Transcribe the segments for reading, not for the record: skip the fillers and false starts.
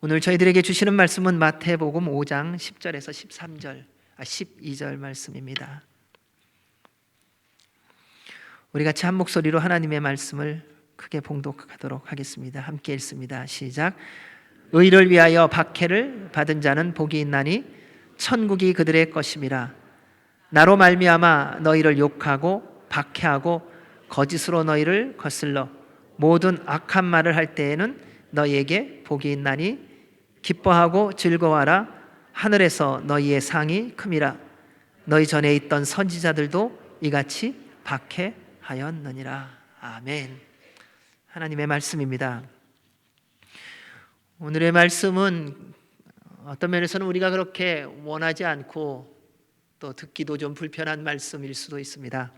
오늘 저희들에게 주시는 말씀은 마태복음 5장 10절에서 12절 말씀입니다. 우리 같이 한 목소리로 하나님의 말씀을 크게 봉독하도록 하겠습니다. 함께 읽습니다. 시작. 의를 위하여 박해를 받은 자는 복이 있나니 천국이 그들의 것임이라. 나로 말미암아 너희를 욕하고 박해하고 거짓으로 너희를 거슬러 모든 악한 말을 할 때에는 너희에게 복이 있나니 기뻐하고 즐거워하라. 하늘에서 너희의 상이 큼이라. 너희 전에 있던 선지자들도 이같이 박해하였느니라. 아멘. 하나님의 말씀입니다. 오늘의 말씀은 어떤 면에서는 우리가 그렇게 원하지 않고 또 듣기도 좀 불편한 말씀일 수도 있습니다.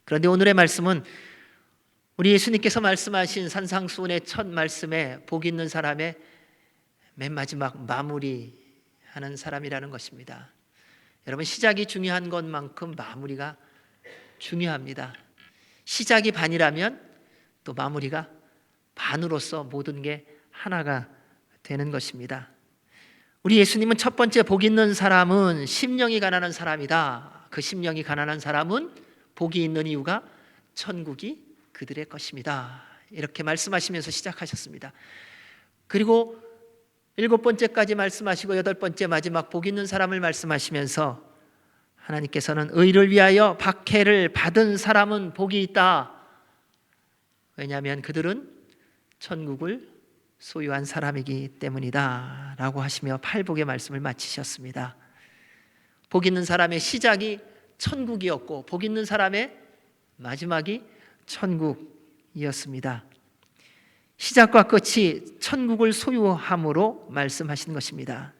그런데 오늘의 말씀은 우리 예수님께서 말씀하신 산상수훈의 첫 말씀에 복 있는 사람의 맨 마지막 마무리하는 사람이라는 것입니다. 여러분, 시작이 중요한 것만큼 마무리가 중요합니다. 시작이 반이라면 또 마무리가 반으로서 모든 게 하나가 되는 것입니다. 우리 예수님은 첫 번째 복 있는 사람은 심령이 가난한 사람이다. 그 심령이 가난한 사람은 복이 있는 이유가 천국이 그들의 것입니다. 이렇게 말씀하시면서 시작하셨습니다. 그리고 7번째까지 말씀하시고 8번째 마지막 복 있는 사람을 말씀하시면서 하나님께서는 의를 위하여 박해를 받은 사람은 복이 있다. 왜냐하면 그들은 천국을 소유한 사람이기 때문이다 라고 하시며 팔복의 말씀을 마치셨습니다. 복 있는 사람의 시작이 천국이었고 복 있는 사람의 마지막이 천국이었습니다. 시작과 끝이 천국을 소유함으로 말씀하신 것입니다.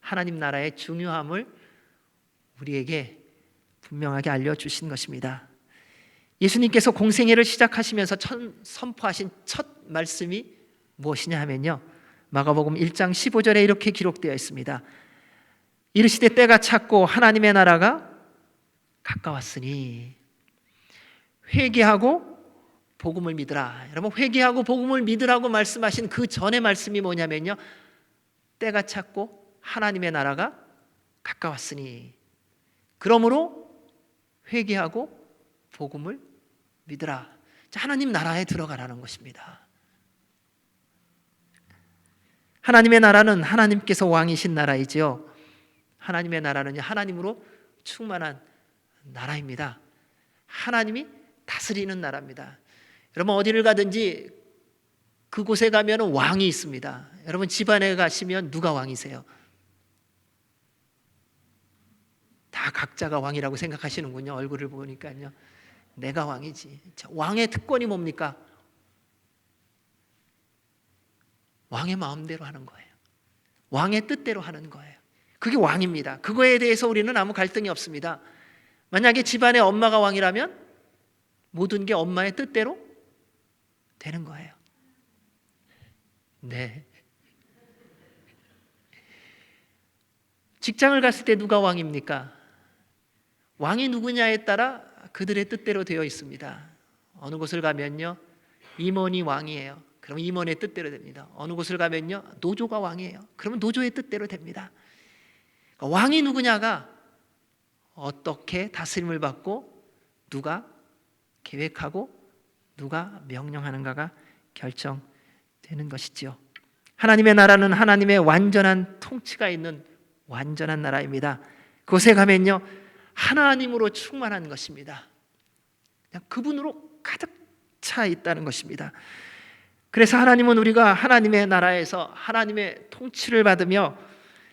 하나님 나라의 중요함을 우리에게 분명하게 알려주신 것입니다. 예수님께서 공생애를 시작하시면서 선포하신 첫 말씀이 무엇이냐 하면요, 마가복음 1장 15절에 이렇게 기록되어 있습니다. 이르시되 때가 찼고 하나님의 나라가 가까웠으니 회개하고 복음을 믿으라. 여러분, 회개하고 복음을 믿으라고 말씀하신 그 전의 말씀이 뭐냐면요, 때가 찼고 하나님의 나라가 가까웠으니 그러므로 회개하고 복음을 믿으라. 하나님 나라에 들어가라는 것입니다. 하나님의 나라는 하나님께서 왕이신 나라이지요. 하나님의 나라는 하나님으로 충만한 나라입니다. 하나님이 다스리는 나라입니다. 여러분, 어디를 가든지 그곳에 가면 왕이 있습니다. 여러분, 집안에 가시면 누가 왕이세요? 다 각자가 왕이라고 생각하시는군요. 얼굴을 보니까요. 내가 왕이지. 왕의 특권이 뭡니까? 왕의 마음대로 하는 거예요. 왕의 뜻대로 하는 거예요. 그게 왕입니다. 그거에 대해서 우리는 아무 갈등이 없습니다. 만약에 집안의 엄마가 왕이라면 모든 게 엄마의 뜻대로 되는 거예요. 네. 직장을 갔을 때 누가 왕입니까? 왕이 누구냐에 따라 그들의 뜻대로 되어 있습니다. 어느 곳을 가면요, 임원이 왕이에요. 그럼 임원의 뜻대로 됩니다. 어느 곳을 가면요, 노조가 왕이에요. 그러면 노조의 뜻대로 됩니다. 그러니까 왕이 누구냐가 어떻게 다스림을 받고 누가 계획하고 누가 명령하는가가 결정되는 것이지요. 하나님의 나라는 하나님의 완전한 통치가 있는 완전한 나라입니다. 그곳에 가면요, 하나님으로 충만한 것입니다. 그냥 그분으로 가득 차 있다는 것입니다. 그래서 하나님은 우리가 하나님의 나라에서 하나님의 통치를 받으며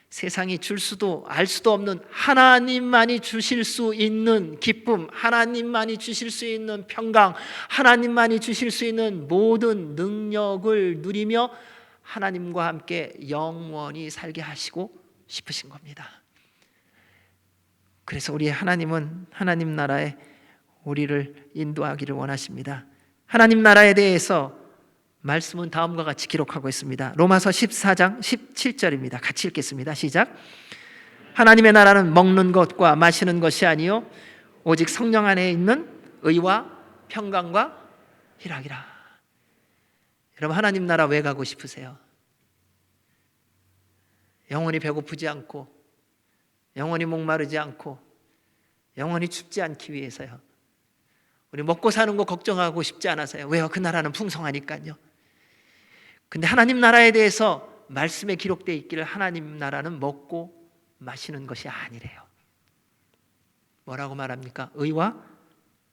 세상이 줄 수도 알 수도 없는 하나님만이 주실 수 있는 기쁨, 하나님만이 주실 수 있는 평강, 하나님만이 주실 수 있는 모든 능력을 누리며 하나님과 함께 영원히 살게 하시고 싶으신 겁니다. 그래서 우리 하나님은 하나님 나라에 우리를 인도하기를 원하십니다. 하나님 나라에 대해서 말씀은 다음과 같이 기록하고 있습니다. 로마서 14장 17절입니다. 같이 읽겠습니다. 시작. 하나님의 나라는 먹는 것과 마시는 것이 아니요 오직 성령 안에 있는 의와 평강과 희락이라. 여러분, 하나님 나라 왜 가고 싶으세요? 영원히 배고프지 않고 영원히 목마르지 않고 영원히 춥지 않기 위해서요. 우리 먹고 사는 거 걱정하고 싶지 않아서요. 왜요? 그 나라는 풍성하니까요. 근데 하나님 나라에 대해서 말씀에 기록되어 있기를 하나님 나라는 먹고 마시는 것이 아니래요. 뭐라고 말합니까? 의와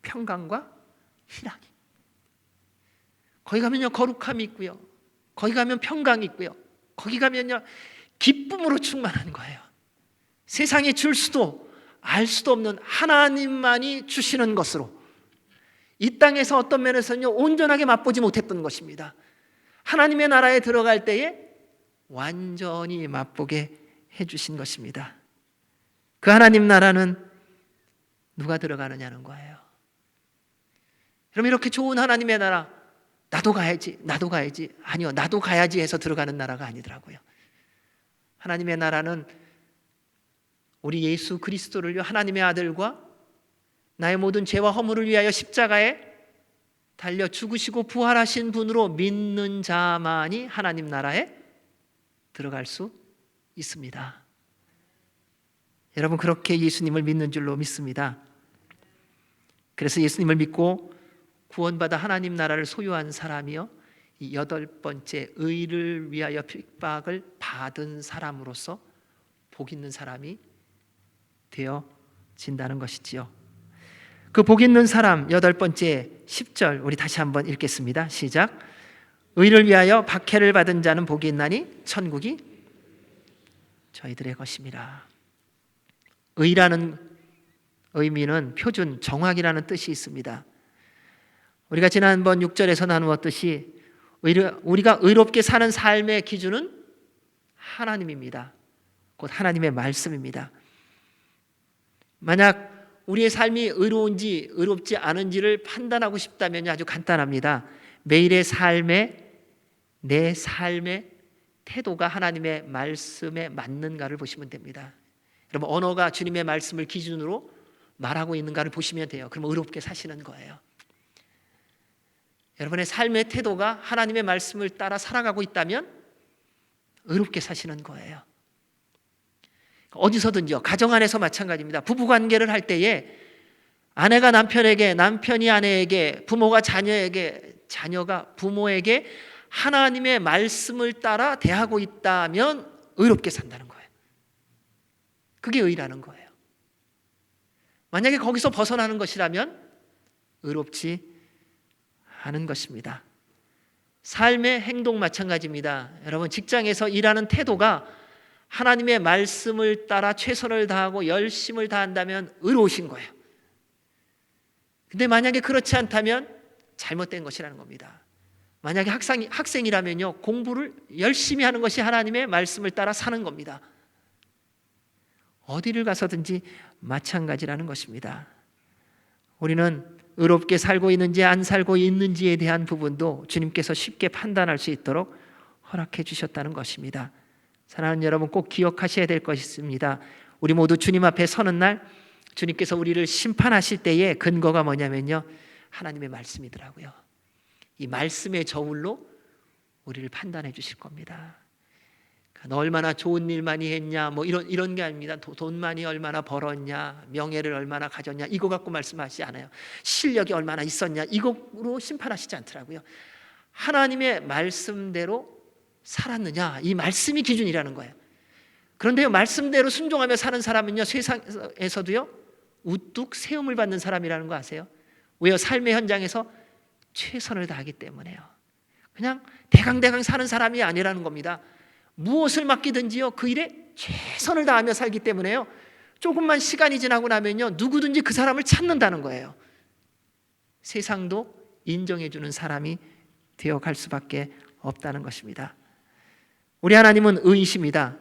평강과 희락이. 거기 가면요 거룩함이 있고요, 거기 가면 평강이 있고요, 거기 가면요 기쁨으로 충만한 거예요. 세상이 줄 수도 알 수도 없는 하나님만이 주시는 것으로 이 땅에서 어떤 면에서는요 온전하게 맛보지 못했던 것입니다. 하나님의 나라에 들어갈 때에 완전히 맛보게 해주신 것입니다. 그 하나님 나라는 누가 들어가느냐는 거예요. 그럼 이렇게 좋은 하나님의 나라, 나도 가야지, 나도 가야지. 아니요, 나도 가야지 해서 들어가는 나라가 아니더라고요. 하나님의 나라는 우리 예수 그리스도를 하나님의 아들과 나의 모든 죄와 허물을 위하여 십자가에 달려 죽으시고 부활하신 분으로 믿는 자만이 하나님 나라에 들어갈 수 있습니다. 여러분, 그렇게 예수님을 믿는 줄로 믿습니다. 그래서 예수님을 믿고 구원받아 하나님 나라를 소유한 사람이요, 이 8번째 의를 위하여 핍박을 받은 사람으로서 복 있는 사람이 되어진다는 것이지요. 그 복 있는 사람 8번째 10절 우리 다시 한번 읽겠습니다. 시작. 의를 위하여 박해를 받은 자는 복이 있나니 천국이 저희들의 것입니다. 의라는 의미는 표준, 정확이라는 뜻이 있습니다. 우리가 지난번 6절에서 나누었듯이 우리가 의롭게 사는 삶의 기준은 하나님입니다. 곧 하나님의 말씀입니다. 만약 우리의 삶이 의로운지 의롭지 않은지를 판단하고 싶다면 아주 간단합니다. 매일의 내 삶의 태도가 하나님의 말씀에 맞는가를 보시면 됩니다. 여러분, 언어가 주님의 말씀을 기준으로 말하고 있는가를 보시면 돼요. 그럼 의롭게 사시는 거예요. 여러분의 삶의 태도가 하나님의 말씀을 따라 살아가고 있다면 의롭게 사시는 거예요. 어디서든지요, 가정 안에서 마찬가지입니다. 부부관계를 할 때에 아내가 남편에게, 남편이 아내에게, 부모가 자녀에게, 자녀가 부모에게 하나님의 말씀을 따라 대하고 있다면 의롭게 산다는 거예요. 그게 의라는 거예요. 만약에 거기서 벗어나는 것이라면 의롭지 않은 것입니다. 삶의 행동 마찬가지입니다. 여러분, 직장에서 일하는 태도가 하나님의 말씀을 따라 최선을 다하고 열심을 다한다면 의로우신 거예요. 근데 만약에 그렇지 않다면 잘못된 것이라는 겁니다. 만약에 학생이라면요, 공부를 열심히 하는 것이 하나님의 말씀을 따라 사는 겁니다. 어디를 가서든지 마찬가지라는 것입니다. 우리는 의롭게 살고 있는지 안 살고 있는지에 대한 부분도 주님께서 쉽게 판단할 수 있도록 허락해 주셨다는 것입니다. 사랑하는 여러분, 꼭 기억하셔야 될 것이 있습니다. 우리 모두 주님 앞에 서는 날 주님께서 우리를 심판하실 때의 근거가 뭐냐면요, 하나님의 말씀이더라고요. 이 말씀의 저울로 우리를 판단해 주실 겁니다. 너 얼마나 좋은 일 많이 했냐, 뭐 이런 게 아닙니다. 돈 많이 얼마나 벌었냐, 명예를 얼마나 가졌냐, 이거 갖고 말씀하시지 않아요. 실력이 얼마나 있었냐, 이거로 심판하시지 않더라고요. 하나님의 말씀대로 살았느냐, 이 말씀이 기준이라는 거예요. 그런데요, 말씀대로 순종하며 사는 사람은요, 세상에서도요 우뚝 세움을 받는 사람이라는 거 아세요? 왜요? 삶의 현장에서 최선을 다하기 때문에요. 그냥 대강대강 사는 사람이 아니라는 겁니다. 무엇을 맡기든지요, 그 일에 최선을 다하며 살기 때문에요, 조금만 시간이 지나고 나면요 누구든지 그 사람을 찾는다는 거예요. 세상도 인정해주는 사람이 되어갈 수밖에 없다는 것입니다. 우리 하나님은 의이십니다.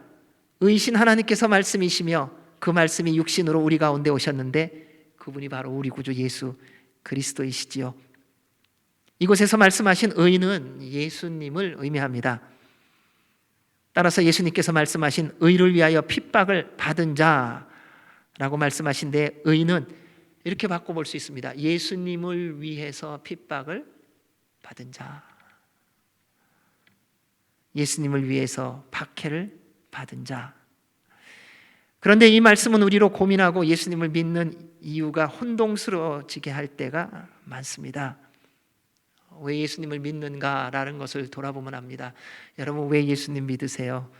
의이신 하나님께서 말씀이시며 그 말씀이 육신으로 우리 가운데 오셨는데 그분이 바로 우리 구주 예수 그리스도이시지요. 이곳에서 말씀하신 의는 예수님을 의미합니다. 따라서 예수님께서 말씀하신 의를 위하여 핍박을 받은 자라고 말씀하신데, 의는 이렇게 바꿔볼 수 있습니다. 예수님을 위해서 핍박을 받은 자, 예수님을 위해서 박해를 받은 자. 그런데 이 말씀은 우리로 고민하고 예수님을 믿는 이유가 혼동스러워지게 할 때가 많습니다. 왜 예수님을 믿는가라는 것을 돌아보면 압니다. 여러분, 왜 예수님 믿으세요?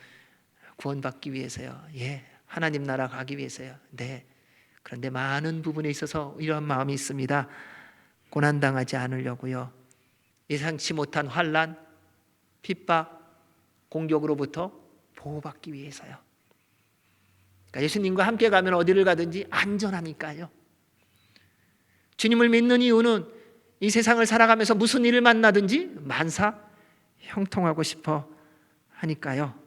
구원받기 위해서요. 예, 하나님 나라 가기 위해서요. 네. 그런데 많은 부분에 있어서 이런 마음이 있습니다. 고난당하지 않으려고요. 예상치 못한 환난, 핍박, 공격으로부터 보호받기 위해서요. 그러니까 예수님과 함께 가면 어디를 가든지 안전하니까요. 주님을 믿는 이유는 이 세상을 살아가면서 무슨 일을 만나든지 만사 형통하고 싶어 하니까요.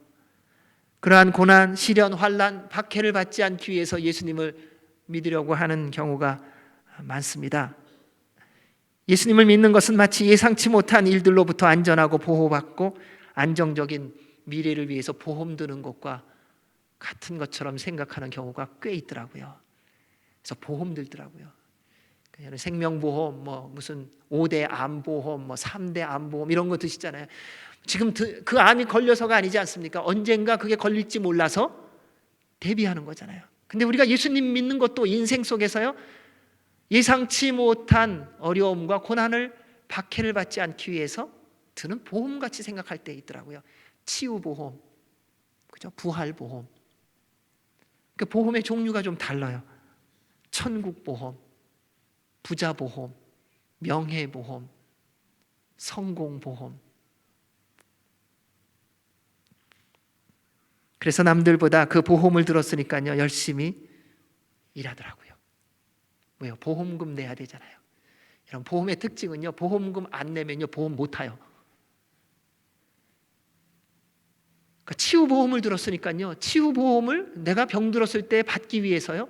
그러한 고난, 시련, 환난, 박해를 받지 않기 위해서 예수님을 믿으려고 하는 경우가 많습니다. 예수님을 믿는 것은 마치 예상치 못한 일들로부터 안전하고 보호받고 안정적인 미래를 위해서 보험 드는 것과 같은 것처럼 생각하는 경우가 꽤 있더라고요. 그래서 보험 들더라고요. 생명보험, 무슨 5대 암보험, 3대 암보험 이런 거 드시잖아요. 지금 그 암이 걸려서가 아니지 않습니까? 언젠가 그게 걸릴지 몰라서 대비하는 거잖아요. 근데 우리가 예수님 믿는 것도 인생 속에서요, 예상치 못한 어려움과 고난을 박해를 받지 않기 위해서 드는 보험같이 생각할 때 있더라고요. 치유보험, 그죠? 부활보험. 그 보험의 종류가 좀 달라요. 천국보험, 부자보험, 명예보험, 성공보험. 그래서 남들보다 그 보험을 들었으니까요, 열심히 일하더라고요. 왜요? 보험금 내야 되잖아요. 여러분, 보험의 특징은요, 보험금 안 내면요, 보험 못 타요. 그러니까 치유보험을 들었으니까요, 치유보험을 내가 병 들었을 때 받기 위해서요,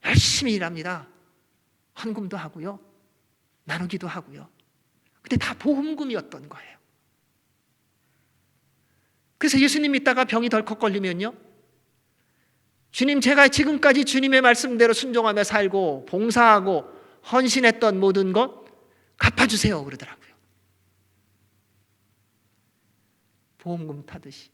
열심히 일합니다. 헌금도 하고요, 나누기도 하고요. 근데 다 보험금이었던 거예요. 그래서 예수님 믿다가 병이 덜컥 걸리면요, 주님, 제가 지금까지 주님의 말씀대로 순종하며 살고 봉사하고 헌신했던 모든 것 갚아주세요 그러더라고요. 보험금 타듯이.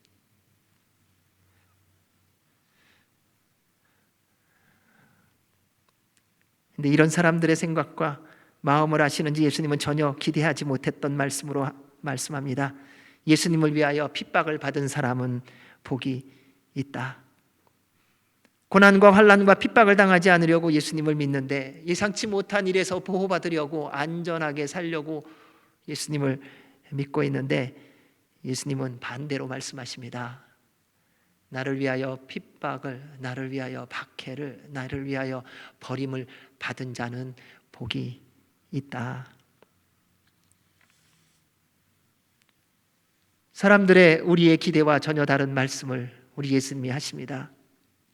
근데 이런 사람들의 생각과 마음을 아시는지 예수님은 전혀 기대하지 못했던 말씀으로 말씀합니다. 예수님을 위하여 핍박을 받은 사람은 복이 있다. 고난과 환난과 핍박을 당하지 않으려고 예수님을 믿는데 예상치 못한 일에서 보호받으려고 안전하게 살려고 예수님을 믿고 있는데 예수님은 반대로 말씀하십니다. 나를 위하여 핍박을, 나를 위하여 박해를, 나를 위하여 버림을 받은 자는 복이 있다. 사람들의 우리의 기대와 전혀 다른 말씀을 우리 예수님이 하십니다.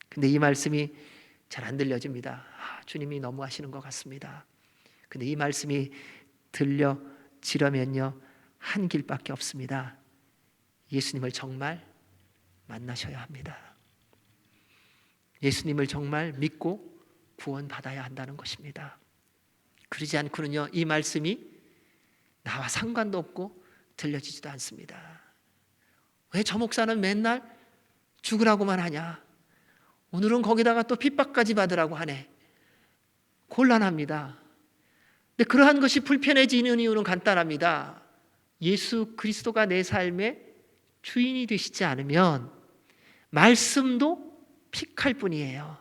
근데 이 말씀이 잘 안 들려집니다. 주님이 너무 하시는 것 같습니다. 근데 이 말씀이 들려지려면요, 한 길밖에 없습니다. 예수님을 정말 만나셔야 합니다. 예수님을 정말 믿고 구원받아야 한다는 것입니다. 그러지 않고는요, 이 말씀이 나와 상관도 없고 들려지지도 않습니다. 왜 저 목사는 맨날 죽으라고만 하냐? 오늘은 거기다가 또 핍박까지 받으라고 하네. 곤란합니다. 근데 그러한 것이 불편해지는 이유는 간단합니다. 예수 그리스도가 내 삶의 주인이 되시지 않으면 말씀도 픽할 뿐이에요.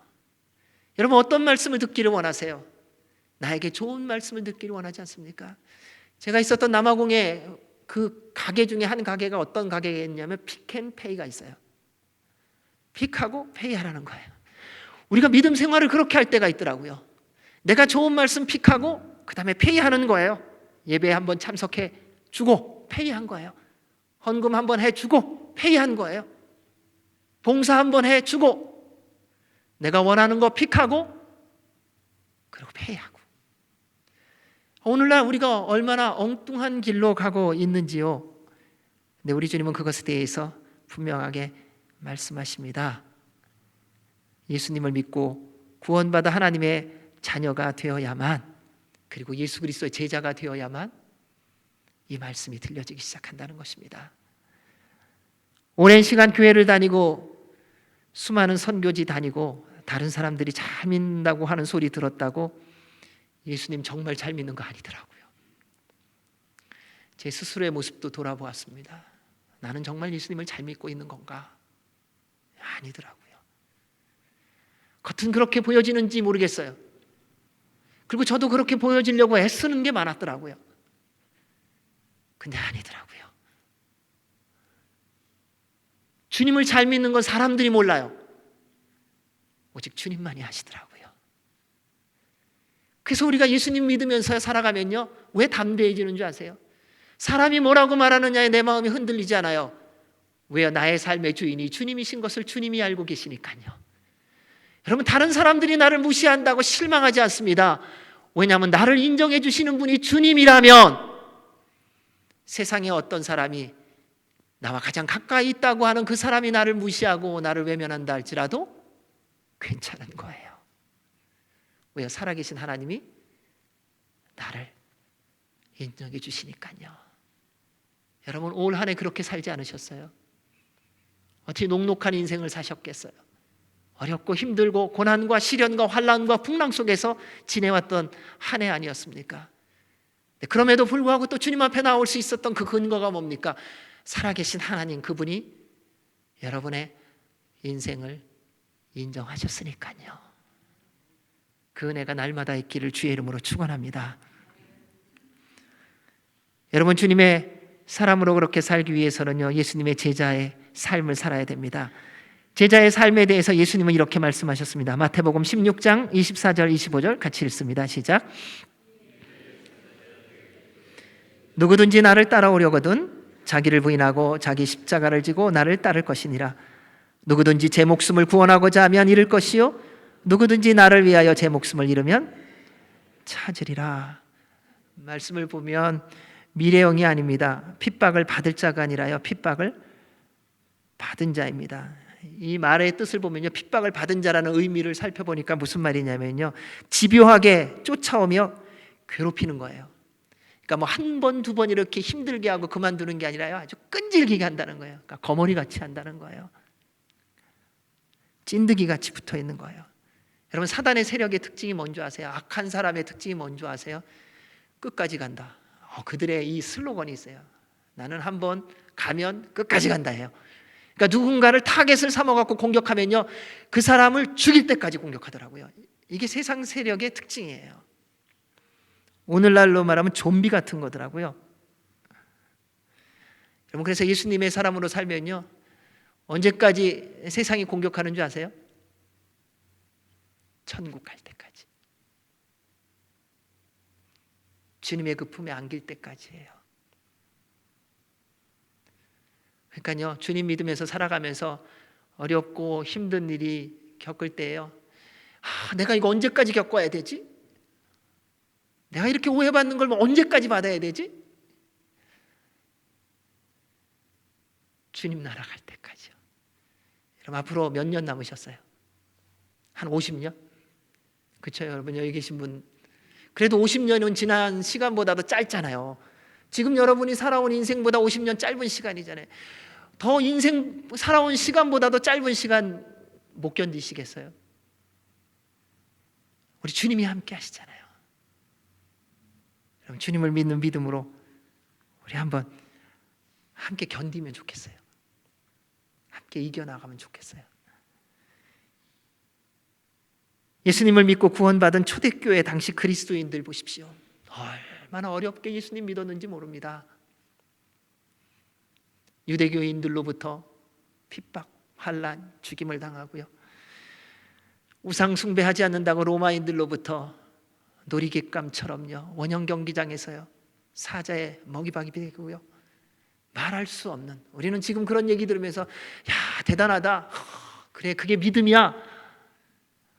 여러분, 어떤 말씀을 듣기를 원하세요? 나에게 좋은 말씀을 듣기를 원하지 않습니까? 제가 있었던 남아공에 그 가게 중에 한 가게가 어떤 가게였냐면 픽앤페이가 있어요. 픽하고 페이하라는 거예요. 우리가 믿음 생활을 그렇게 할 때가 있더라고요. 내가 좋은 말씀 픽하고 그 다음에 페이하는 거예요. 예배에 한번 참석해 주고 페이한 거예요. 헌금 한번 해주고 페이한 거예요. 봉사 한번 해주고 내가 원하는 거 픽하고 그리고 페이하고. 오늘날 우리가 얼마나 엉뚱한 길로 가고 있는지요. 근데 우리 주님은 그것에 대해서 분명하게 말씀하십니다. 예수님을 믿고 구원받아 하나님의 자녀가 되어야만, 그리고 예수 그리스도의 제자가 되어야만 이 말씀이 들려지기 시작한다는 것입니다. 오랜 시간 교회를 다니고 수많은 선교지 다니고 다른 사람들이 잘 믿는다고 하는 소리 들었다고 예수님 정말 잘 믿는 거 아니더라고요. 제 스스로의 모습도 돌아보았습니다. 나는 정말 예수님을 잘 믿고 있는 건가? 아니더라고요. 겉은 그렇게 보여지는지 모르겠어요. 그리고 저도 그렇게 보여지려고 애쓰는 게 많았더라고요. 근데 아니더라고요. 주님을 잘 믿는 건 사람들이 몰라요. 오직 주님만이 아시더라고요. 그래서 우리가 예수님 믿으면서 살아가면요, 왜 담대해지는 줄 아세요? 사람이 뭐라고 말하느냐에 내 마음이 흔들리지 않아요. 왜요? 나의 삶의 주인이 주님이신 것을 주님이 알고 계시니까요. 여러분, 다른 사람들이 나를 무시한다고 실망하지 않습니다. 왜냐하면 나를 인정해 주시는 분이 주님이라면 세상에 어떤 사람이 나와 가장 가까이 있다고 하는 그 사람이 나를 무시하고 나를 외면한다 할지라도 괜찮은 거예요. 왜요? 살아계신 하나님이 나를 인정해 주시니까요. 여러분, 올 한 해 그렇게 살지 않으셨어요? 어떻게 녹록한 인생을 사셨겠어요? 어렵고 힘들고 고난과 시련과 환난과 풍랑 속에서 지내왔던 한 해 아니었습니까? 그럼에도 불구하고 또 주님 앞에 나올 수 있었던 그 근거가 뭡니까? 살아계신 하나님, 그분이 여러분의 인생을 인정하셨으니까요. 그 은혜가 날마다 있기를 주의 이름으로 축원합니다. 여러분, 주님의 사람으로 그렇게 살기 위해서는요, 예수님의 제자의 삶을 살아야 됩니다. 제자의 삶에 대해서 예수님은 이렇게 말씀하셨습니다. 마태복음 16장 24절 25절 같이 읽습니다. 시작. 누구든지 나를 따라오려거든 자기를 부인하고 자기 십자가를 지고 나를 따를 것이니라. 누구든지 제 목숨을 구원하고자 하면 잃을 것이요 누구든지 나를 위하여 제 목숨을 잃으면 찾으리라. 말씀을 보면 미래형이 아닙니다. 핍박을 받을 자가 아니라요, 핍박을 받은 자입니다. 이 말의 뜻을 보면요, 핍박을 받은 자라는 의미를 살펴보니까 무슨 말이냐면요, 집요하게 쫓아오며 괴롭히는 거예요. 그러니까 뭐 한 번, 두 번 이렇게 힘들게 하고 그만두는 게 아니라요, 아주 끈질기게 한다는 거예요. 그러니까 거머리 같이 한다는 거예요. 찐득이 같이 붙어 있는 거예요. 여러분, 사단의 세력의 특징이 뭔지 아세요? 악한 사람의 특징이 뭔지 아세요? 끝까지 간다. 그들의 이 슬로건이 있어요. 나는 한번 가면 끝까지 간다 해요. 그러니까 누군가를 타겟을 삼아갖고 공격하면요, 그 사람을 죽일 때까지 공격하더라고요. 이게 세상 세력의 특징이에요. 오늘날로 말하면 좀비 같은 거더라고요. 여러분, 그래서 예수님의 사람으로 살면요, 언제까지 세상이 공격하는 줄 아세요? 천국 갈 때까지. 주님의 그 품에 안길 때까지예요. 그러니까요, 주님 믿으면서 살아가면서 어렵고 힘든 일이 겪을 때예요, 내가 이거 언제까지 겪어야 되지? 내가 이렇게 오해받는 걸 언제까지 받아야 되지? 주님 나라 갈 때까지요. 여러분, 앞으로 몇 년 남으셨어요? 한 50년? 그렇죠, 여러분? 여기 계신 분, 그래도 50년은 지난 시간보다도 짧잖아요. 지금 여러분이 살아온 인생보다 50년 짧은 시간이잖아요. 더 인생 살아온 시간보다도 짧은 시간 못 견디시겠어요? 우리 주님이 함께 하시잖아요. 그럼 주님을 믿는 믿음으로 우리 한번 함께 견디면 좋겠어요. 함께 이겨나가면 좋겠어요. 예수님을 믿고 구원받은 초대교회 당시 그리스도인들 보십시오. 얼마나 어렵게 예수님 믿었는지 모릅니다. 유대교인들로부터 핍박, 환난, 죽임을 당하고요, 우상 숭배하지 않는다고 로마인들로부터 놀이객감처럼요, 원형 경기장에서요 사자의 먹이박이 되고요, 말할 수 없는, 우리는 지금 그런 얘기 들으면서 야, 대단하다, 그래, 그게 믿음이야,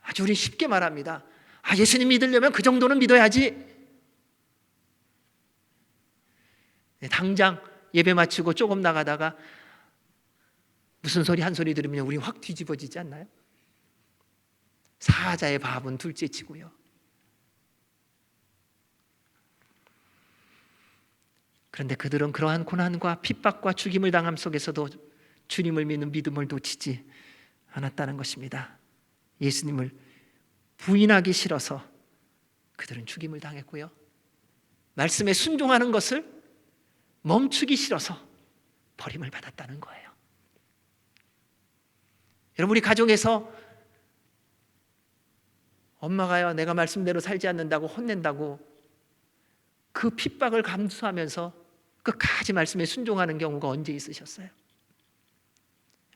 아주 우리 쉽게 말합니다. 예수님 믿으려면 그 정도는 믿어야지. 당장 예배 마치고 조금 나가다가 무슨 소리 한 소리 들으면 우리 확 뒤집어지지 않나요? 사자의 밥은 둘째치고요. 그런데 그들은 그러한 고난과 핍박과 죽임을 당함 속에서도 주님을 믿는 믿음을 놓치지 않았다는 것입니다. 예수님을 부인하기 싫어서 그들은 죽임을 당했고요, 말씀에 순종하는 것을 멈추기 싫어서 버림을 받았다는 거예요. 여러분, 우리 가정에서 엄마가요, 내가 말씀대로 살지 않는다고 혼낸다고 그 핍박을 감수하면서 끝까지 말씀에 순종하는 경우가 언제 있으셨어요?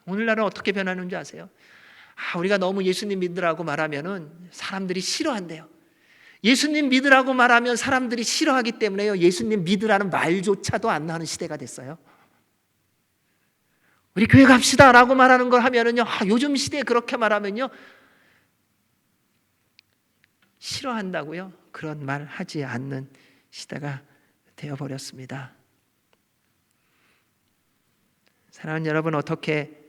오늘날은 어떻게 변하는 줄 아세요? 우리가 너무 예수님 믿으라고 말하면은 사람들이 싫어한대요. 예수님 믿으라고 말하면 사람들이 싫어하기 때문에요, 예수님 믿으라는 말조차도 안 나오는 시대가 됐어요. 우리 교회 갑시다 라고 말하는 걸 하면은요, 요즘 시대에 그렇게 말하면요 싫어한다고요? 그런 말 하지 않는 시대가 되어버렸습니다. 사랑하는 여러분, 어떻게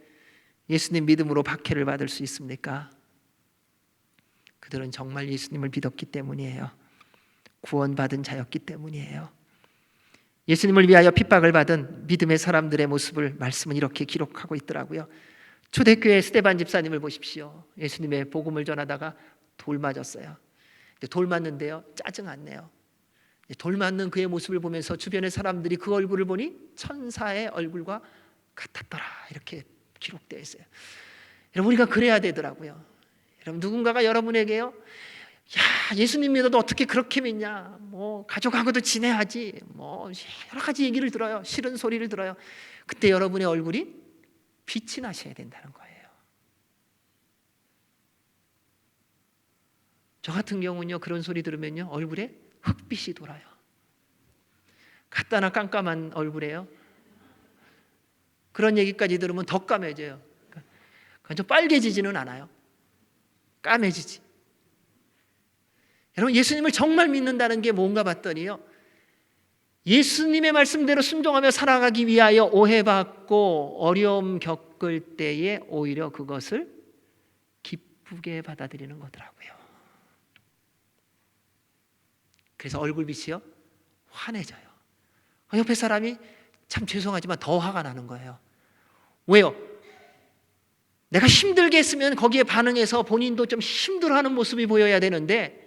예수님 믿음으로 박해를 받을 수 있습니까? 그들은 정말 예수님을 믿었기 때문이에요. 구원받은 자였기 때문이에요. 예수님을 위하여 핍박을 받은 믿음의 사람들의 모습을 말씀은 이렇게 기록하고 있더라고요. 초대교회 스데반 집사님을 보십시오. 예수님의 복음을 전하다가 돌 맞았어요. 돌 맞는데요, 짜증 안 내요. 돌 맞는 그의 모습을 보면서 주변의 사람들이 그 얼굴을 보니 천사의 얼굴과 같았더라, 이렇게 기록되어 있어요. 여러분, 우리가 그래야 되더라고요. 여러분, 누군가가 여러분에게요, 야, 예수님 믿어도 어떻게 그렇게 믿냐, 뭐 가족하고도 지내야지, 뭐 여러 가지 얘기를 들어요. 싫은 소리를 들어요. 그때 여러분의 얼굴이 빛이 나셔야 된다는 거예요. 저 같은 경우는요, 그런 소리 들으면요 얼굴에 흑빛이 돌아요. 갖다나 깜깜한 얼굴에요, 그런 얘기까지 들으면 더 까매져요. 좀 빨개지지는 않아요. 까매지지. 여러분, 예수님을 정말 믿는다는 게 뭔가 봤더니요, 예수님의 말씀대로 순종하며 살아가기 위하여 오해받고 어려움 겪을 때에 오히려 그것을 기쁘게 받아들이는 거더라고요. 그래서 얼굴빛이요 환해져요. 옆에 사람이 참 죄송하지만 더 화가 나는 거예요. 왜요? 내가 힘들게 했으면 거기에 반응해서 본인도 좀 힘들어하는 모습이 보여야 되는데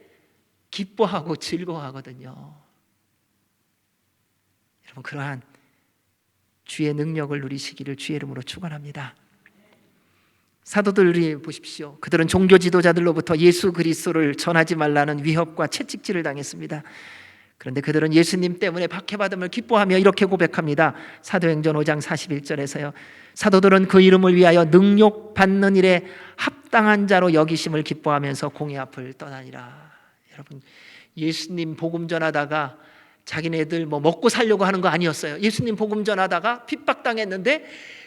기뻐하고 즐거워하거든요. 여러분, 그러한 주의 능력을 누리시기를 주의 이름으로 축원합니다. 사도들이 보십시오. 그들은 종교 지도자들로부터 예수 그리스도를 전하지 말라는 위협과 채찍질을 당했습니다. 그런데 그들은 예수님 때문에 박해받음을 기뻐하며 이렇게 고백합니다. 사도행전 5장 41절에서요. 사도들은 그 이름을 위하여 능욕받는 일에 합당한 자로 여기심을 기뻐하면서 공의 앞을 떠나니라. 여러분, 예수님 복음 전하다가 자기네들 뭐 먹고 살려고 하는 거 아니었어요. 예수님 복음 전하다가 핍박당했는데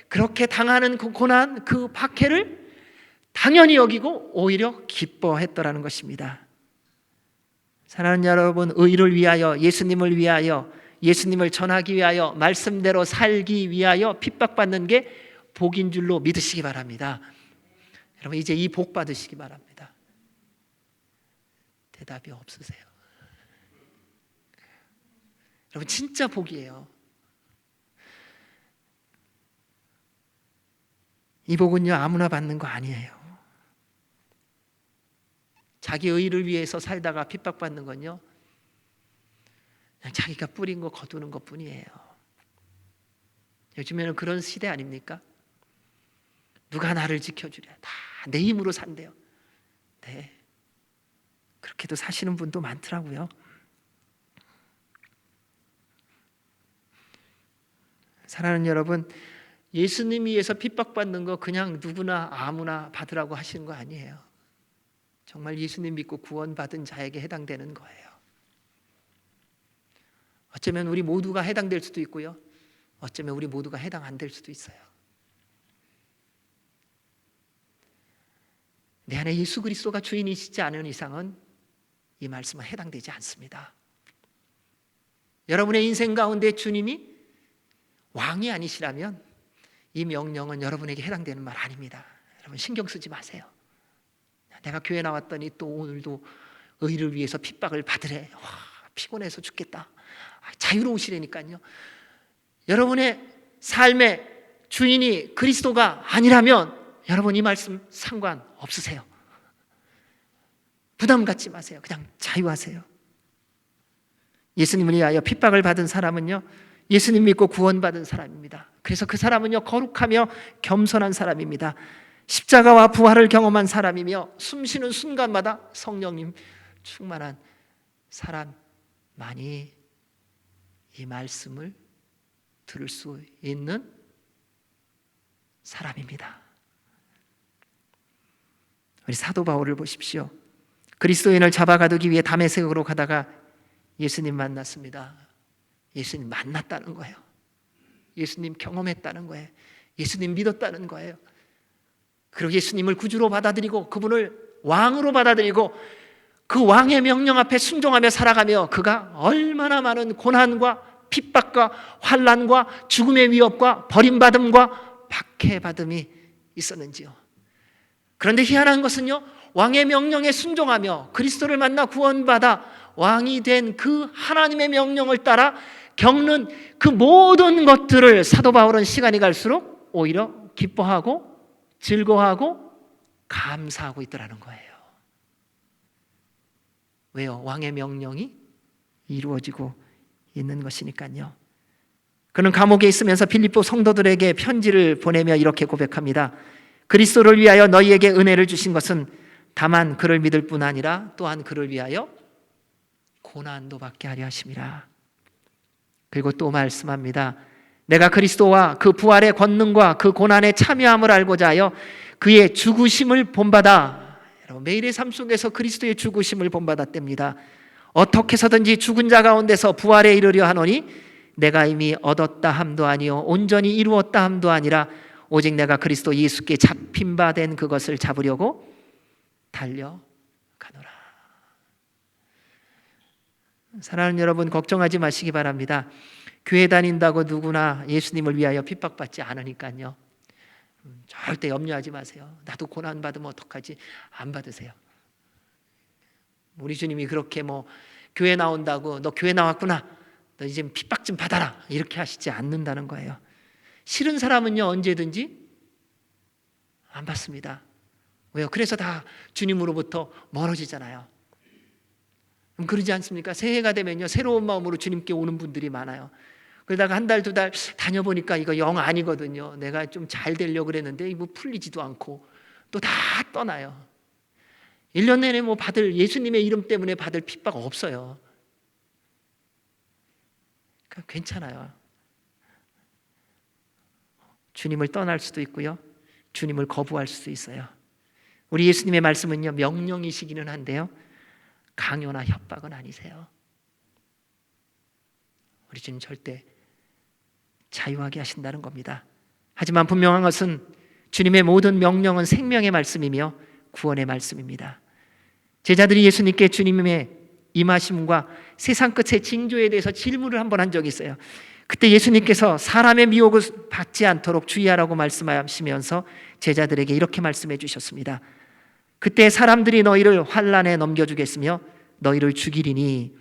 그렇게 당하는 그 고난, 그 박해를 당연히 여기고 오히려 기뻐했더라는 것입니다. 사랑하는 여러분, 의를 위하여, 예수님을 위하여, 예수님을 전하기 위하여, 말씀대로 살기 위하여 핍박받는 게 복인 줄로 믿으시기 바랍니다. 여러분, 이제 이 복 받으시기 바랍니다. 대답이 없으세요. 여러분, 진짜 복이에요. 이 복은요 아무나 받는 거 아니에요. 자기 의를 위해서 살다가 핍박받는 건요 그냥 자기가 뿌린 거 거두는 것 뿐이에요. 요즘에는 그런 시대 아닙니까? 누가 나를 지켜주랴, 다 내 힘으로 산대요. 네, 그렇게도 사시는 분도 많더라고요. 사랑하는 여러분, 예수님 위해서 핍박받는 거 그냥 누구나 아무나 받으라고 하시는 거 아니에요. 정말 예수님 믿고 구원받은 자에게 해당되는 거예요. 어쩌면 우리 모두가 해당될 수도 있고요, 어쩌면 우리 모두가 해당 안 될 수도 있어요. 내 안에 예수 그리스도가 주인이시지 않은 이상은 이 말씀은 해당되지 않습니다. 여러분의 인생 가운데 주님이 왕이 아니시라면 이 명령은 여러분에게 해당되는 말 아닙니다. 여러분, 신경 쓰지 마세요. 내가 교회 나왔더니 또 오늘도 의를 위해서 핍박을 받으래. 와, 피곤해서 죽겠다. 자유로우시라니까요. 여러분의 삶에 주인이 그리스도가 아니라면 여러분 이 말씀 상관없으세요. 부담 갖지 마세요. 그냥 자유하세요. 예수님을 위하여 핍박을 받은 사람은요, 예수님 믿고 구원받은 사람입니다. 그래서 그 사람은요, 거룩하며 겸손한 사람입니다. 십자가와 부활을 경험한 사람이며 숨쉬는 순간마다 성령님 충만한 사람만이 이 말씀을 들을 수 있는 사람입니다. 우리 사도 바울을 보십시오. 그리스도인을 잡아가두기 위해 다메섹으로 가다가 예수님 만났습니다. 예수님 만났다는 거예요. 예수님 경험했다는 거예요. 예수님 믿었다는 거예요. 그리고 예수님을 구주로 받아들이고 그분을 왕으로 받아들이고 그 왕의 명령 앞에 순종하며 살아가며 그가 얼마나 많은 고난과 핍박과 환난과 죽음의 위협과 버림받음과 박해받음이 있었는지요. 그런데 희한한 것은요, 왕의 명령에 순종하며 그리스도를 만나 구원받아 왕이 된 그 하나님의 명령을 따라 겪는 그 모든 것들을 사도 바울은 시간이 갈수록 오히려 기뻐하고 즐거워하고 감사하고 있더라는 거예요. 왜요? 왕의 명령이 이루어지고 있는 것이니까요. 그는 감옥에 있으면서 빌립보 성도들에게 편지를 보내며 이렇게 고백합니다. 그리스도를 위하여 너희에게 은혜를 주신 것은 다만 그를 믿을 뿐 아니라 또한 그를 위하여 고난도 받게 하려 하심이라. 그리고 또 말씀합니다. 내가 그리스도와 그 부활의 권능과 그 고난에 참여함을 알고자 하여 그의 죽으심을 본받아. 여러분, 매일의 삶 속에서 그리스도의 죽으심을 본받았답니다. 어떻게 해서든지 죽은 자 가운데서 부활에 이르려 하노니 내가 이미 얻었다 함도 아니요 온전히 이루었다 함도 아니라 오직 내가 그리스도 예수께 잡힌 바 된 그것을 잡으려고 달려가노라. 사랑하는 여러분, 걱정하지 마시기 바랍니다. 교회 다닌다고 누구나 예수님을 위하여 핍박받지 않으니까요. 절대 염려하지 마세요. 나도 고난 받으면 어떡하지? 안 받으세요. 우리 주님이 그렇게 교회 나온다고 너 교회 나왔구나, 너 이제 핍박 좀 받아라, 이렇게 하시지 않는다는 거예요. 싫은 사람은요, 언제든지 안 받습니다. 왜요? 그래서 다 주님으로부터 멀어지잖아요. 그러지 않습니까? 새해가 되면요, 새로운 마음으로 주님께 오는 분들이 많아요. 그러다가 한 달, 두 달 다녀보니까 이거 영 아니거든요. 내가 좀 잘 되려고 그랬는데 이거 풀리지도 않고 또 다 떠나요. 1년 내내 받을, 예수님의 이름 때문에 받을 핍박 없어요. 그러니까 괜찮아요. 주님을 떠날 수도 있고요, 주님을 거부할 수도 있어요. 우리 예수님의 말씀은요, 명령이시기는 한데요, 강요나 협박은 아니세요. 우리 주님 절대 자유하게 하신다는 겁니다. 하지만 분명한 것은 주님의 모든 명령은 생명의 말씀이며 구원의 말씀입니다. 제자들이 예수님께 주님의 임하심과 세상 끝의 징조에 대해서 질문을 한번 한 적이 있어요. 그때 예수님께서 사람의 미혹을 받지 않도록 주의하라고 말씀하시면서 제자들에게 이렇게 말씀해 주셨습니다. 그때 사람들이 너희를 환난에 넘겨주겠으며 너희를 죽이리니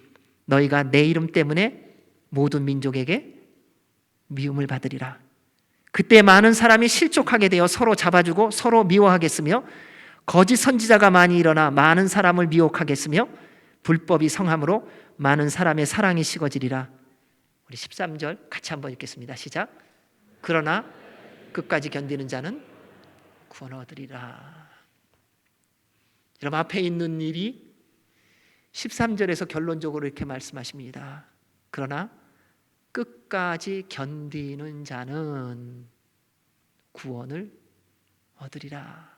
너희가 내 이름 때문에 모든 민족에게 미움을 받으리라. 그때 많은 사람이 실족하게 되어 서로 잡아주고 서로 미워하겠으며 거짓 선지자가 많이 일어나 많은 사람을 미혹하겠으며 불법이 성함으로 많은 사람의 사랑이 식어지리라. 우리 13절 같이 한번 읽겠습니다. 시작. 그러나 끝까지 견디는 자는 구원 얻으리라. 여러분, 앞에 있는 일이 13절에서 결론적으로 이렇게 말씀하십니다. 그러나 끝까지 견디는 자는 구원을 얻으리라.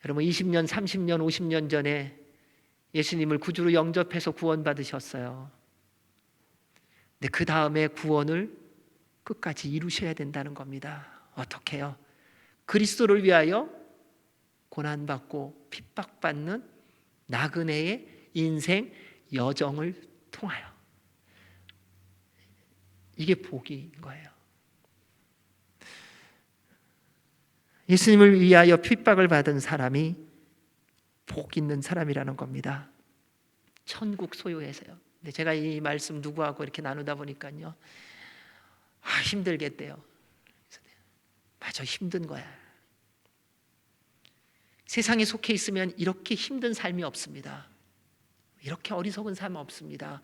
여러분, 20년, 30년, 50년 전에 예수님을 구주로 영접해서 구원받으셨어요. 근데 그 다음에 구원을 끝까지 이루셔야 된다는 겁니다. 어떻게 해요? 그리스도를 위하여 고난받고 핍박받는 나그네의 인생 여정을 통하여. 이게 복인 거예요. 예수님을 위하여 핍박을 받은 사람이 복 있는 사람이라는 겁니다. 천국 소유해서요. 근데 제가 이 말씀 누구하고 이렇게 나누다 보니까요, 힘들겠대요. 마저 힘든 거야. 세상에 속해 있으면 이렇게 힘든 삶이 없습니다. 이렇게 어리석은 삶 없습니다.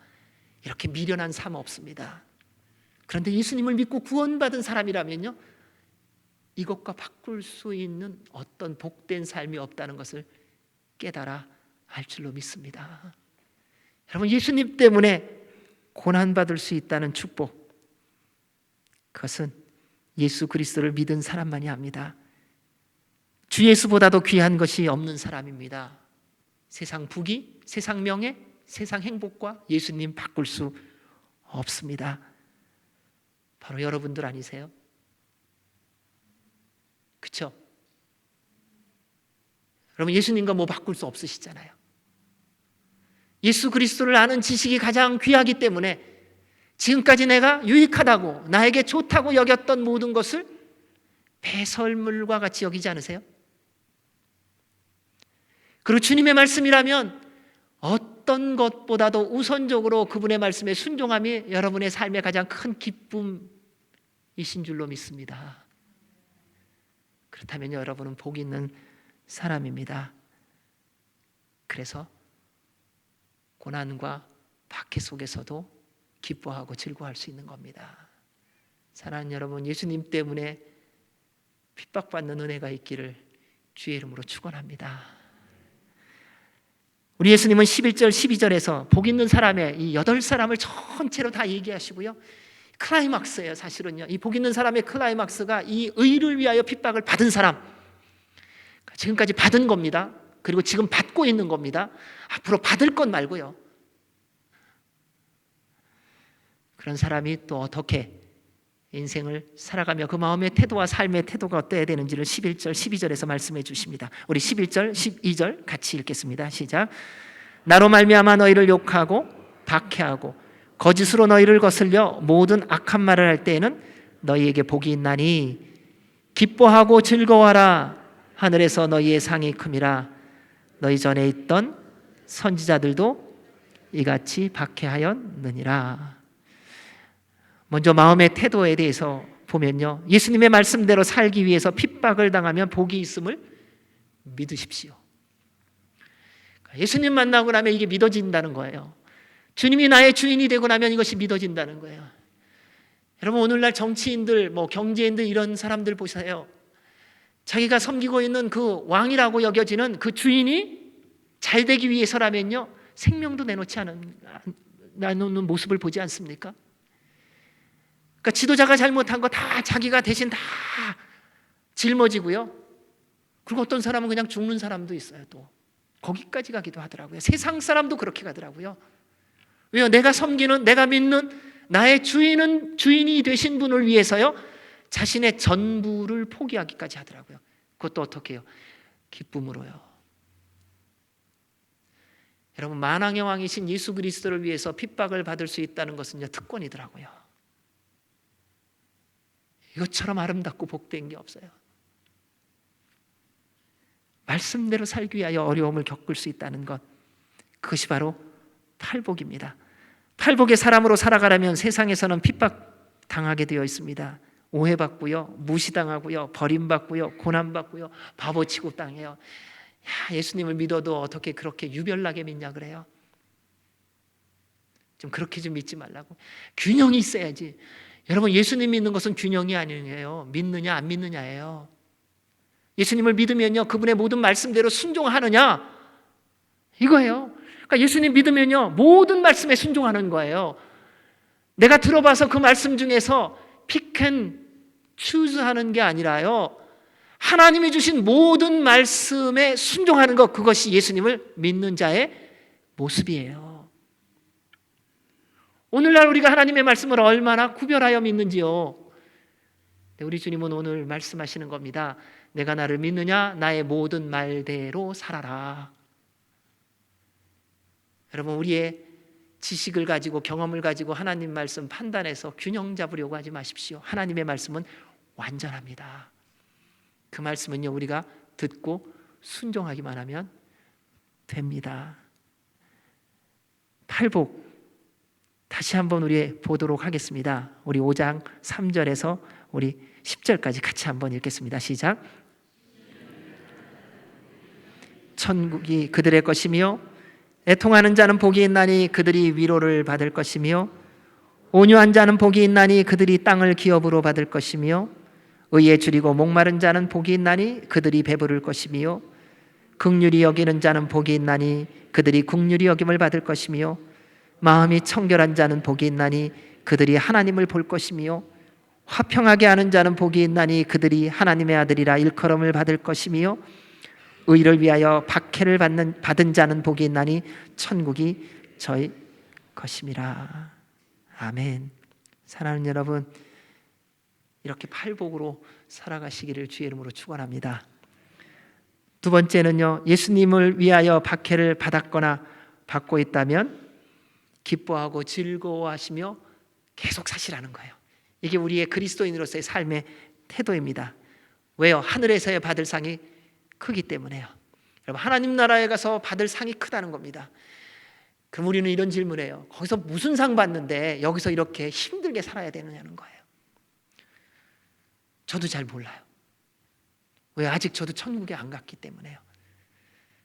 이렇게 미련한 삶 없습니다. 그런데 예수님을 믿고 구원받은 사람이라면요, 이것과 바꿀 수 있는 어떤 복된 삶이 없다는 것을 깨달아 알 줄로 믿습니다. 여러분, 예수님 때문에 고난받을 수 있다는 축복, 그것은 예수 그리스도를 믿은 사람만이 합니다. 주 예수보다도 귀한 것이 없는 사람입니다. 세상 부귀, 세상 명예, 세상 행복과 예수님 바꿀 수 없습니다. 바로 여러분들 아니세요? 그렇죠? 여러분, 예수님과 뭐 바꿀 수 없으시잖아요. 예수 그리스도를 아는 지식이 가장 귀하기 때문에 지금까지 내가 유익하다고, 나에게 좋다고 여겼던 모든 것을 배설물과 같이 여기지 않으세요? 그리고 주님의 말씀이라면 어떤 것보다도 우선적으로 그분의 말씀에 순종함이 여러분의 삶의 가장 큰 기쁨이신 줄로 믿습니다. 그렇다면 여러분은 복 있는 사람입니다. 그래서 고난과 박해 속에서도 기뻐하고 즐거워할 수 있는 겁니다. 사랑하는 여러분, 예수님 때문에 핍박받는 은혜가 있기를 주의 이름으로 축원합니다. 우리 예수님은 11절 12절에서 복 있는 사람의 이 8사람을 전체로 다 얘기하시고요, 클라이막스예요. 사실은요, 이 복 있는 사람의 클라이막스가 이 의를 위하여 핍박을 받은 사람, 지금까지 받은 겁니다. 그리고 지금 받고 있는 겁니다. 앞으로 받을 것 말고요. 그런 사람이 또 어떻게 인생을 살아가며 그 마음의 태도와 삶의 태도가 어때야 되는지를 11절 12절에서 말씀해 주십니다. 우리 11절 12절 같이 읽겠습니다. 시작. 나로 말미암아 너희를 욕하고 박해하고 거짓으로 너희를 거슬려 모든 악한 말을 할 때에는 너희에게 복이 있나니 기뻐하고 즐거워하라. 하늘에서 너희의 상이 큼이라. 너희 전에 있던 선지자들도 이같이 박해하였느니라. 먼저 마음의 태도에 대해서 보면요, 예수님의 말씀대로 살기 위해서 핍박을 당하면 복이 있음을 믿으십시오. 예수님 만나고 나면 이게 믿어진다는 거예요. 주님이 나의 주인이 되고 나면 이것이 믿어진다는 거예요. 여러분, 오늘날 정치인들, 경제인들 이런 사람들 보세요. 자기가 섬기고 있는 그 왕이라고 여겨지는 그 주인이 잘 되기 위해서라면요, 생명도 내놓는 모습을 보지 않습니까? 그러니까 지도자가 잘못한 거 다 자기가 대신 다 짊어지고요. 그리고 어떤 사람은 그냥 죽는 사람도 있어요. 또 거기까지 가기도 하더라고요. 세상 사람도 그렇게 가더라고요. 왜요? 내가 섬기는, 내가 믿는 나의 주인이 되신 분을 위해서요, 자신의 전부를 포기하기까지 하더라고요. 그것도 어떻게 해요? 기쁨으로요. 여러분, 만왕의 왕이신 예수 그리스도를 위해서 핍박을 받을 수 있다는 것은요, 특권이더라고요. 이것처럼 아름답고 복된 게 없어요. 말씀대로 살기 위하여 어려움을 겪을 수 있다는 것, 그것이 바로 팔복입니다. 팔복의 사람으로 살아가려면 세상에서는 핍박당하게 되어 있습니다. 오해받고요, 무시당하고요, 버림받고요, 고난받고요, 바보 취급당해요. 예수님을 믿어도 어떻게 그렇게 유별나게 믿냐 그래요? 좀 그렇게 좀 믿지 말라고. 균형이 있어야지. 여러분, 예수님 믿는 것은 균형이 아니에요. 믿느냐 안 믿느냐예요. 예수님을 믿으면요, 그분의 모든 말씀대로 순종하느냐, 이거예요. 그러니까 예수님 믿으면요, 모든 말씀에 순종하는 거예요. 내가 들어봐서 그 말씀 중에서 pick and choose 하는 게 아니라요, 하나님이 주신 모든 말씀에 순종하는 것, 그것이 예수님을 믿는 자의 모습이에요. 오늘날 우리가 하나님의 말씀을 얼마나 구별하여 믿는지요. 우리 주님은 오늘 말씀하시는 겁니다. 내가 나를 믿느냐? 나의 모든 말대로 살아라. 여러분, 우리의 지식을 가지고 경험을 가지고 하나님 말씀 판단해서 균형 잡으려고 하지 마십시오. 하나님의 말씀은 완전합니다. 그 말씀은요, 우리가 듣고 순종하기만 하면 됩니다. 팔복, 다시 한번 우리 보도록 하겠습니다. 우리 5장 3절에서 우리 10절까지 같이 한번 읽겠습니다. 시작. 천국이 그들의 것이며 애통하는 자는 복이 있나니 그들이 위로를 받을 것이며 온유한 자는 복이 있나니 그들이 땅을 기업으로 받을 것이며 의에 줄이고 목마른 자는 복이 있나니 그들이 배부를 것이며 긍휼히 여기는 자는 복이 있나니 그들이 긍휼히 여김을 받을 것이며 마음이 청결한 자는 복이 있나니 그들이 하나님을 볼 것이며 화평하게 하는 자는 복이 있나니 그들이 하나님의 아들이라 일컬음을 받을 것이며 의를 위하여 박해를 받은 자는 복이 있나니 천국이 저희 것임이라. 아멘. 사랑하는 여러분, 이렇게 팔복으로 살아가시기를 주의 이름으로 축원합니다. 두 번째는요, 예수님을 위하여 박해를 받았거나 받고 있다면 기뻐하고 즐거워하시며 계속 사시라는 거예요. 이게 우리의 그리스도인으로서의 삶의 태도입니다. 왜요? 하늘에서의 받을 상이 크기 때문에요. 여러분, 하나님 나라에 가서 받을 상이 크다는 겁니다. 그럼 우리는 이런 질문을 해요. 거기서 무슨 상 받는데 여기서 이렇게 힘들게 살아야 되느냐는 거예요. 저도 잘 몰라요. 왜? 아직 저도 천국에 안 갔기 때문에요.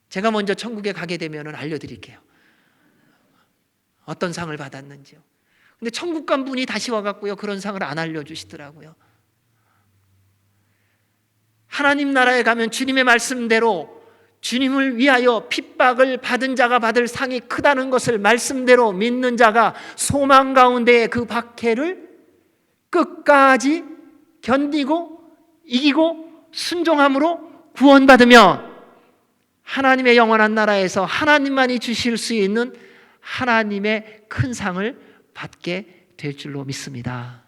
제가 먼저 천국에 가게 되면 알려드릴게요. 어떤 상을 받았는지요. 근데 천국 간 분이 다시 와갖고요, 그런 상을 안 알려주시더라고요. 하나님 나라에 가면 주님의 말씀대로 주님을 위하여 핍박을 받은 자가 받을 상이 크다는 것을 말씀대로 믿는 자가 소망 가운데에 그 박해를 끝까지 견디고 이기고 순종함으로 구원받으면 하나님의 영원한 나라에서 하나님만이 주실 수 있는 하나님의 큰 상을 받게 될 줄로 믿습니다.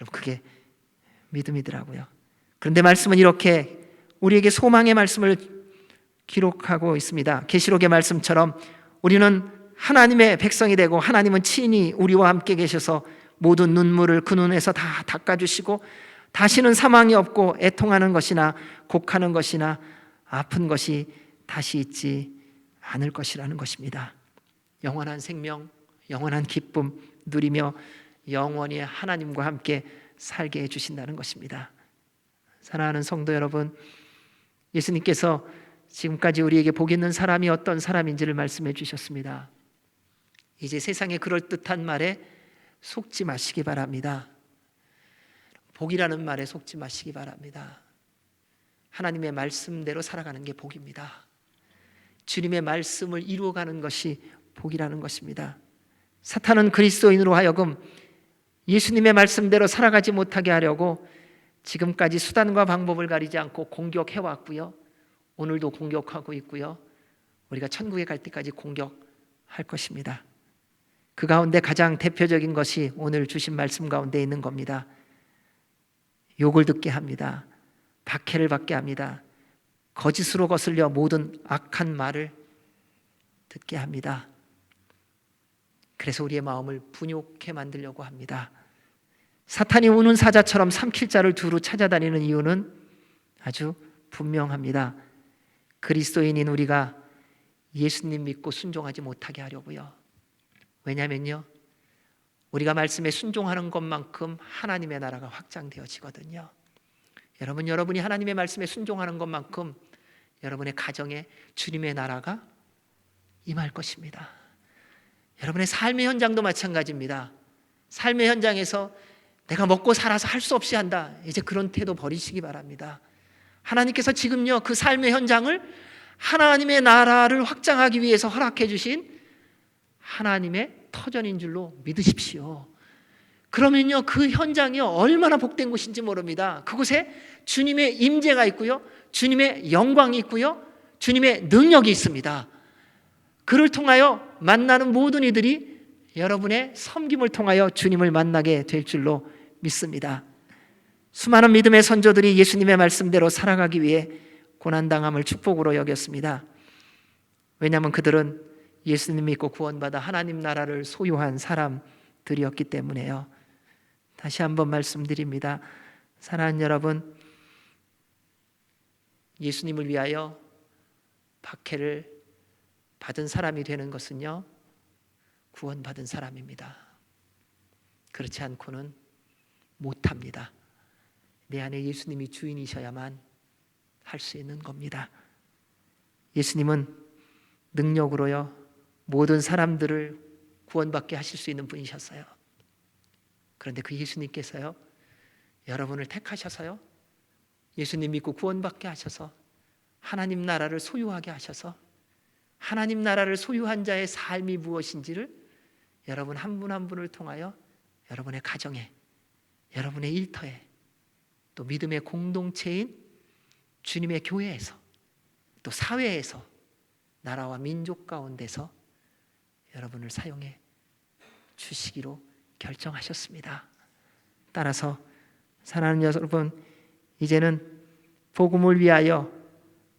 여러분, 그게 믿음이더라고요. 그런데 말씀은 이렇게 우리에게 소망의 말씀을 기록하고 있습니다. 계시록의 말씀처럼 우리는 하나님의 백성이 되고 하나님은 친히 우리와 함께 계셔서 모든 눈물을 그 눈에서 다 닦아주시고 다시는 사망이 없고 애통하는 것이나 곡하는 것이나 아픈 것이 다시 있지 않을 것이라는 것입니다. 영원한 생명, 영원한 기쁨 누리며 영원히 하나님과 함께 살게 해주신다는 것입니다. 사랑하는 성도 여러분, 예수님께서 지금까지 우리에게 복 있는 사람이 어떤 사람인지를 말씀해 주셨습니다. 이제 세상의 그럴듯한 말에 속지 마시기 바랍니다. 복이라는 말에 속지 마시기 바랍니다. 하나님의 말씀대로 살아가는 게 복입니다. 주님의 말씀을 이루어가는 것이 복이라는 것입니다. 사탄은 그리스도인으로 하여금 예수님의 말씀대로 살아가지 못하게 하려고 지금까지 수단과 방법을 가리지 않고 공격해왔고요, 오늘도 공격하고 있고요, 우리가 천국에 갈 때까지 공격할 것입니다. 그 가운데 가장 대표적인 것이 오늘 주신 말씀 가운데 있는 겁니다. 욕을 듣게 합니다. 박해를 받게 합니다. 거짓으로 거슬려 모든 악한 말을 듣게 합니다. 그래서 우리의 마음을 분욕해 만들려고 합니다. 사탄이 우는 사자처럼 삼킬 자를 두루 찾아다니는 이유는 아주 분명합니다. 그리스도인인 우리가 예수님 믿고 순종하지 못하게 하려고요. 왜냐면요, 우리가 말씀에 순종하는 것만큼 하나님의 나라가 확장되어지거든요. 여러분이 하나님의 말씀에 순종하는 것만큼 여러분의 가정에 주님의 나라가 임할 것입니다. 여러분의 삶의 현장도 마찬가지입니다. 삶의 현장에서 내가 먹고 살아서 할 수 없이 한다, 이제 그런 태도 버리시기 바랍니다. 하나님께서 지금요, 그 삶의 현장을 하나님의 나라를 확장하기 위해서 허락해 주신 하나님의 터전인 줄로 믿으십시오. 그러면요, 그 현장이 얼마나 복된 곳인지 모릅니다. 그곳에 주님의 임재가 있고요, 주님의 영광이 있고요, 주님의 능력이 있습니다. 그를 통하여 만나는 모든 이들이 여러분의 섬김을 통하여 주님을 만나게 될 줄로 믿습니다. 수많은 믿음의 선조들이 예수님의 말씀대로 살아가기 위해 고난당함을 축복으로 여겼습니다. 왜냐하면 그들은 예수님 믿고 구원받아 하나님 나라를 소유한 사람들이었기 때문에요. 다시 한번 말씀드립니다. 사랑하는 여러분, 예수님을 위하여 박해를 받은 사람이 되는 것은요, 구원받은 사람입니다. 그렇지 않고는 못합니다. 내 안에 예수님이 주인이셔야만 할 수 있는 겁니다. 예수님은 능력으로요 모든 사람들을 구원받게 하실 수 있는 분이셨어요. 그런데 그 예수님께서요 여러분을 택하셔서요 예수님 믿고 구원받게 하셔서 하나님 나라를 소유하게 하셔서 하나님 나라를 소유한 자의 삶이 무엇인지를 여러분 한 분 한 분을 통하여 여러분의 가정에, 여러분의 일터에, 또 믿음의 공동체인 주님의 교회에서, 또 사회에서, 나라와 민족 가운데서 여러분을 사용해 주시기로 결정하셨습니다. 따라서 사랑하는 여러분, 이제는 복음을 위하여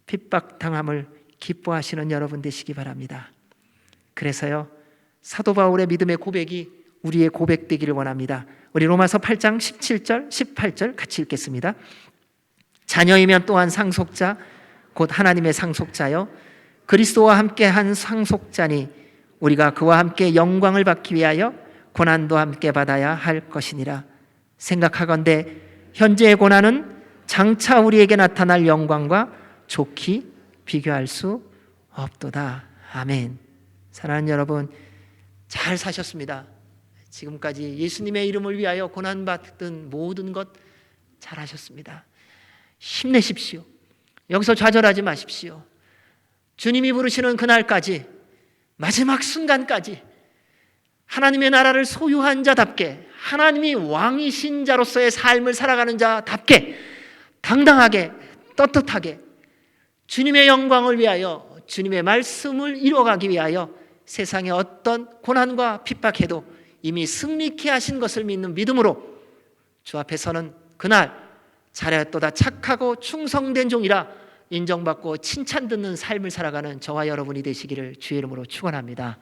핍박당함을 기뻐하시는 여러분 되시기 바랍니다. 그래서요 사도 바울의 믿음의 고백이 우리의 고백되기를 원합니다. 우리 로마서 8장 17절 18절 같이 읽겠습니다. 자녀이면 또한 상속자 곧 하나님의 상속자요 그리스도와 함께 한 상속자니 우리가 그와 함께 영광을 받기 위하여 고난도 함께 받아야 할 것이니라. 생각하건대 현재의 고난은 장차 우리에게 나타날 영광과 좋게 비교할 수 없도다. 아멘. 사랑하는 여러분, 잘 사셨습니다. 지금까지 예수님의 이름을 위하여 고난받은 모든 것 잘하셨습니다. 힘내십시오. 여기서 좌절하지 마십시오. 주님이 부르시는 그날까지, 마지막 순간까지 하나님의 나라를 소유한 자답게, 하나님이 왕이신 자로서의 삶을 살아가는 자답게 당당하게 떳떳하게 주님의 영광을 위하여, 주님의 말씀을 이루어가기 위하여 세상의 어떤 고난과 핍박해도 이미 승리케 하신 것을 믿는 믿음으로 주 앞에서는 그날 잘하였도다 착하고 충성된 종이라 인정받고 칭찬 듣는 삶을 살아가는 저와 여러분이 되시기를 주의 이름으로 축원합니다.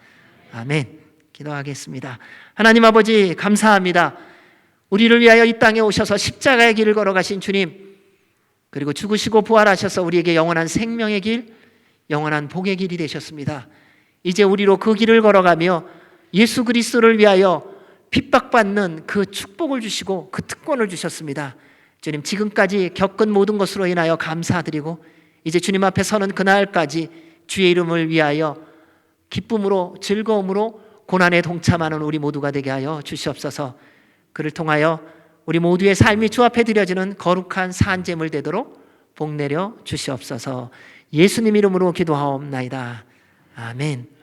아멘. 기도하겠습니다. 하나님 아버지 감사합니다. 우리를 위하여 이 땅에 오셔서 십자가의 길을 걸어가신 주님, 그리고 죽으시고 부활하셔서 우리에게 영원한 생명의 길, 영원한 복의 길이 되셨습니다. 이제 우리로 그 길을 걸어가며 예수 그리스도를 위하여 핍박받는 그 축복을 주시고 그 특권을 주셨습니다. 주님, 지금까지 겪은 모든 것으로 인하여 감사드리고 이제 주님 앞에 서는 그날까지 주의 이름을 위하여 기쁨으로 즐거움으로 고난에 동참하는 우리 모두가 되게 하여 주시옵소서. 그를 통하여 우리 모두의 삶이 주 앞에 드려지는 거룩한 산제물 되도록 복 내려 주시옵소서. 예수님 이름으로 기도하옵나이다. 아멘.